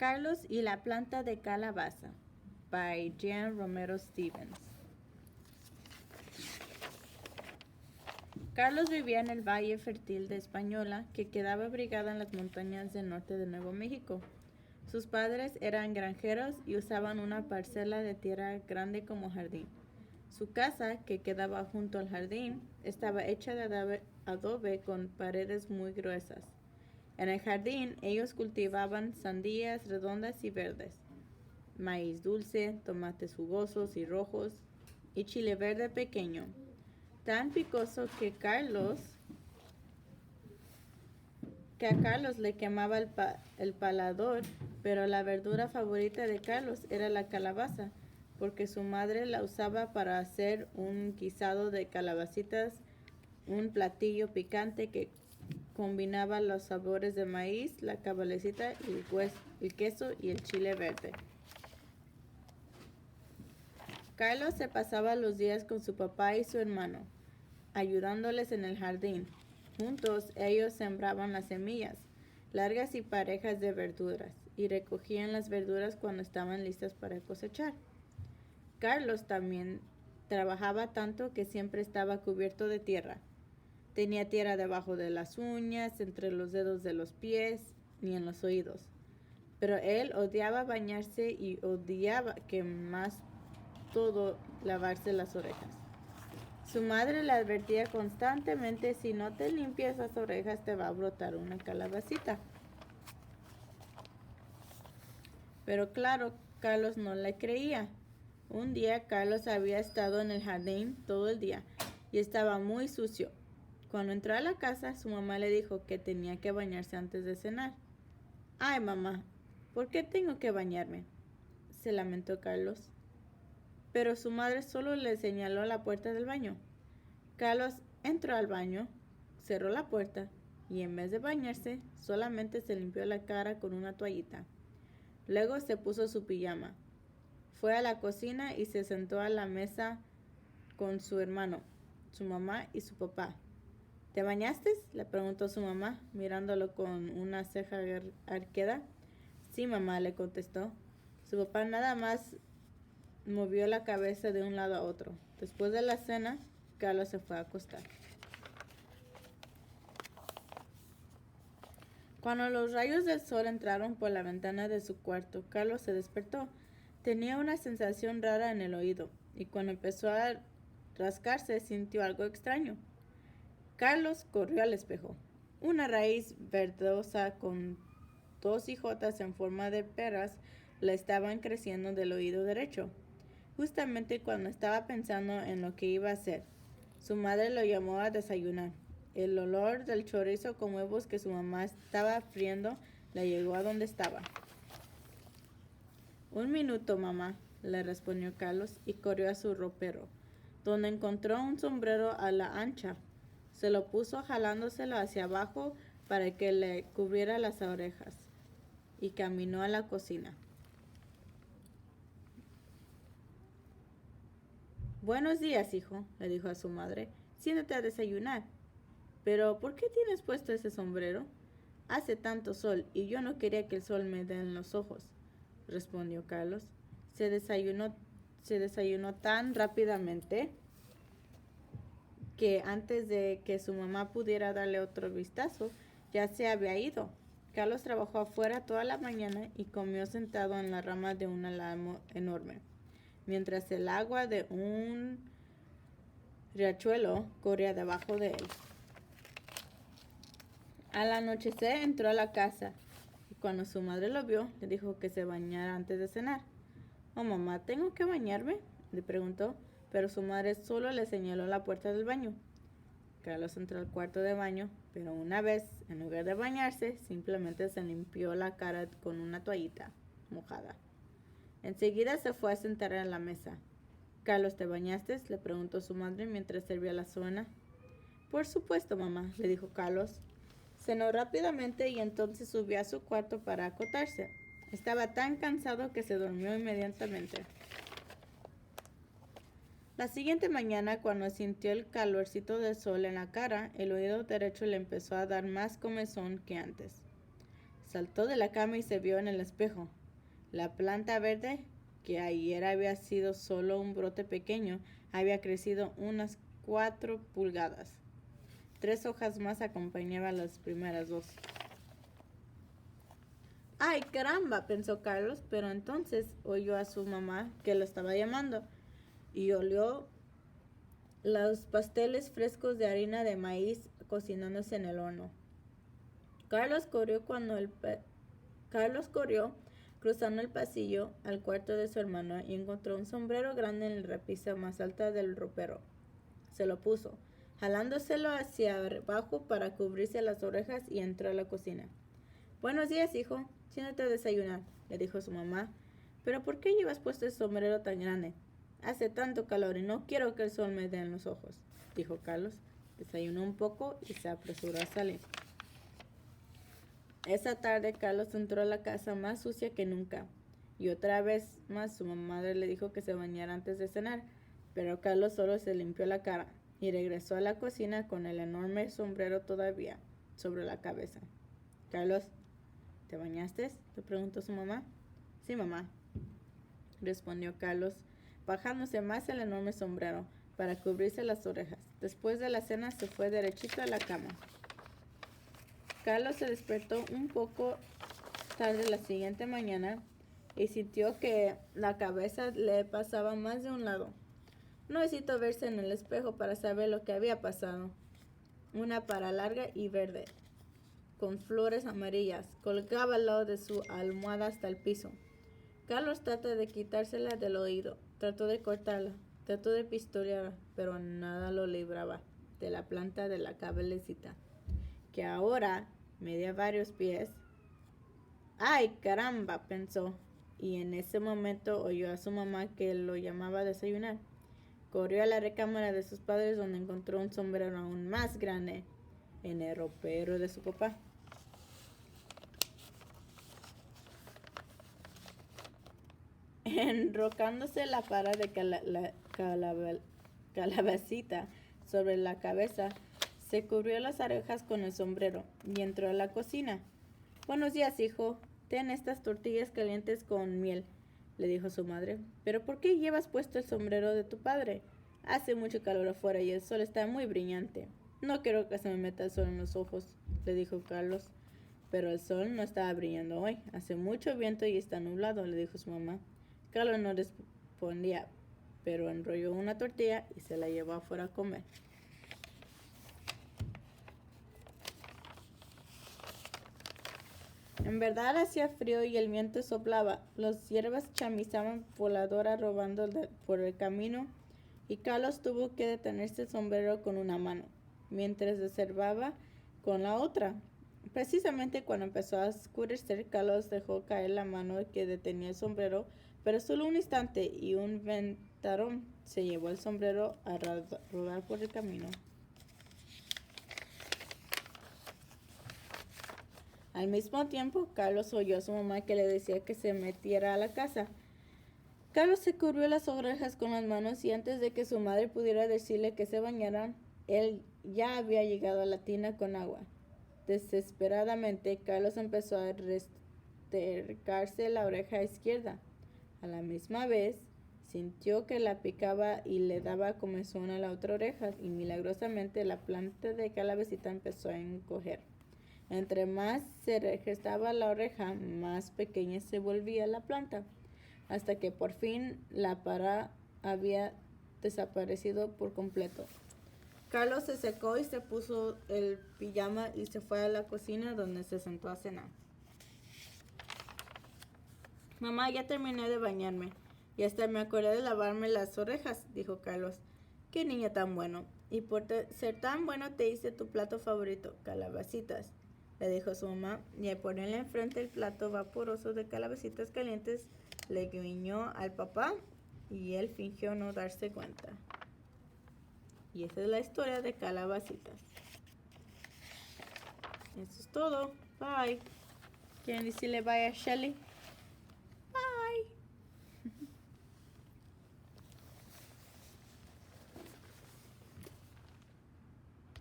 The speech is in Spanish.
Carlos y la planta de calabaza, by Jan Romero Stevens. Carlos vivía en el valle fértil de Española, que quedaba abrigada en las montañas del norte de Nuevo México. Sus padres eran granjeros y usaban una parcela de tierra grande como jardín. Su casa, que quedaba junto al jardín, estaba hecha de adobe con paredes muy gruesas. En el jardín ellos cultivaban sandías redondas y verdes, maíz dulce, tomates jugosos y rojos y chile verde pequeño, tan picoso que a Carlos le quemaba el palador, pero la verdura favorita de Carlos era la calabaza, porque su madre la usaba para hacer un guisado de calabacitas, un platillo picante que combinaba los sabores de maíz, la calabacita, el queso y el chile verde. Carlos se pasaba los días con su papá y su hermano, ayudándoles en el jardín. Juntos ellos sembraban las semillas, largas y parejas de verduras, y recogían las verduras cuando estaban listas para cosechar. Carlos también trabajaba tanto que siempre estaba cubierto de tierra. Tenía tierra debajo de las uñas, entre los dedos de los pies y en los oídos. Pero él odiaba bañarse y odiaba que más todo lavarse las orejas. Su madre le advertía constantemente: si no te limpias las orejas te va a brotar una calabacita. Pero claro, Carlos no le creía. Un día Carlos había estado en el jardín todo el día y estaba muy sucio. Cuando entró a la casa, su mamá le dijo que tenía que bañarse antes de cenar. Ay, mamá, ¿por qué tengo que bañarme?, se lamentó Carlos. Pero su madre solo le señaló la puerta del baño. Carlos entró al baño, cerró la puerta y en vez de bañarse, solamente se limpió la cara con una toallita. Luego se puso su pijama. Fue a la cocina y se sentó a la mesa con su hermano, su mamá y su papá. ¿Te bañaste?, le preguntó su mamá, mirándolo con una ceja arqueada. Sí, mamá, le contestó. Su papá nada más movió la cabeza de un lado a otro. Después de la cena, Carlos se fue a acostar. Cuando los rayos del sol entraron por la ventana de su cuarto, Carlos se despertó. Tenía una sensación rara en el oído, y cuando empezó a rascarse sintió algo extraño. Carlos corrió al espejo. Una raíz verdosa con 2 hijotas en forma de peras le estaban creciendo del oído derecho, justamente cuando estaba pensando en lo que iba a hacer. Su madre lo llamó a desayunar. El olor del chorizo con huevos que su mamá estaba friendo le llegó a donde estaba. Un minuto, mamá, le respondió Carlos y corrió a su ropero, donde encontró un sombrero a la ancha. Se lo puso jalándoselo hacia abajo para que le cubriera las orejas y caminó a la cocina. Buenos días, hijo, le dijo a su madre. Siéntate a desayunar. ¿Pero por qué tienes puesto ese sombrero? Hace tanto sol y yo no quería que el sol me dé en los ojos, respondió Carlos. Se desayunó tan rápidamente que antes de que su mamá pudiera darle otro vistazo, ya se había ido. Carlos trabajó afuera toda la mañana y comió sentado en la rama de un álamo enorme, mientras el agua de un riachuelo corría debajo de él. Al anochecer entró a la casa y cuando su madre lo vio, le dijo que se bañara antes de cenar. Oh, mamá, ¿tengo que bañarme?, le preguntó, pero su madre solo le señaló la puerta del baño. Carlos entró al cuarto de baño, pero una vez, en lugar de bañarse, simplemente se limpió la cara con una toallita mojada. Enseguida se fue a sentar a la mesa. Carlos, ¿te bañaste?, le preguntó su madre mientras servía la cena. Por supuesto, mamá, le dijo Carlos. Cenó rápidamente y entonces subió a su cuarto para acotarse. Estaba tan cansado que se durmió inmediatamente. La siguiente mañana, cuando sintió el calorcito del sol en la cara, el oído derecho le empezó a dar más comezón que antes. Saltó de la cama y se vio en el espejo. La planta verde, que ayer había sido solo un brote pequeño, había crecido unas 4 pulgadas. 3 hojas más acompañaban las primeras 2. ¡Ay, caramba!, pensó Carlos, pero entonces oyó a su mamá que lo estaba llamando y olió los pasteles frescos de harina de maíz cocinándose en el horno. Carlos corrió cruzando el pasillo al cuarto de su hermano y encontró un sombrero grande en la repisa más alta del ropero. Se lo puso, jalándoselo hacia abajo para cubrirse las orejas, y entró a la cocina. «Buenos días, hijo. Siéntate a desayunar», le dijo su mamá. «¿Pero por qué llevas puesto ese sombrero tan grande? Hace tanto calor y no quiero que el sol me dé en los ojos», dijo Carlos. Desayunó un poco y se apresuró a salir. Esa tarde Carlos entró a la casa más sucia que nunca, y otra vez más su madre le dijo que se bañara antes de cenar, pero Carlos solo se limpió la cara y regresó a la cocina con el enorme sombrero todavía sobre la cabeza. «Carlos, ¿te bañaste?», le preguntó su mamá. «Sí, mamá», respondió Carlos, bajándose más el enorme sombrero para cubrirse las orejas. Después de la cena se fue derechito a la cama. Carlos se despertó un poco tarde la siguiente mañana y sintió que la cabeza le pasaba más de un lado. No necesitó verse en el espejo para saber lo que había pasado. Una para larga y verde, con flores amarillas, colgaba al lado de su almohada hasta el piso. Carlos trató de quitársela del oído, trató de cortarla, trató de pistolearla, pero nada lo libraba de la planta de la cabecita, que ahora medía varios pies. «¡Ay, caramba!», pensó, y en ese momento oyó a su mamá que lo llamaba a desayunar. Corrió a la recámara de sus padres, donde encontró un sombrero aún más grande en el ropero de su papá. Enrocándose la para de calabacita sobre la cabeza, se cubrió las orejas con el sombrero y entró a la cocina. «Buenos días, hijo. Ten estas tortillas calientes con miel», le dijo su madre. «¿Pero por qué llevas puesto el sombrero de tu padre? Hace mucho calor afuera y el sol está muy brillante». «No quiero que se me meta el sol en los ojos», le dijo Carlos. «Pero el sol no estaba brillando hoy. Hace mucho viento y está nublado», le dijo su mamá. Carlos no respondía, pero enrolló una tortilla y se la llevó afuera a comer. En verdad hacía frío y el viento soplaba. Las hierbas chamizaban voladoras robando por el camino, y Carlos tuvo que detenerse el sombrero con una mano, mientras observaba con la otra. Precisamente cuando empezó a oscurecer, Carlos dejó caer la mano que detenía el sombrero, pero solo un instante, y un ventarrón se llevó el sombrero a rodar por el camino. Al mismo tiempo, Carlos oyó a su mamá que le decía que se metiera a la casa. Carlos se cubrió las orejas con las manos, y antes de que su madre pudiera decirle que se bañara, él ya había llegado a la tina con agua. Desesperadamente, Carlos empezó a restercarse la oreja izquierda. A la misma vez, sintió que la picaba y le daba comezón a la otra oreja, y milagrosamente la planta de calabacita empezó a encoger. Entre más se regestaba la oreja, más pequeña se volvía la planta, hasta que por fin la para había desaparecido por completo. Carlos se secó y se puso el pijama y se fue a la cocina, donde se sentó a cenar. «Mamá, ya terminé de bañarme y hasta me acordé de lavarme las orejas», dijo Carlos. «Qué niño tan bueno. Y por ser tan bueno te hice tu plato favorito, calabacitas», le dijo su mamá, y al ponerle enfrente el plato vaporoso de calabacitas calientes, le guiñó al papá y él fingió no darse cuenta. Y esa es la historia de Calabacitas. Eso es todo. Bye. ¿Quieren decirle bye a Shelly?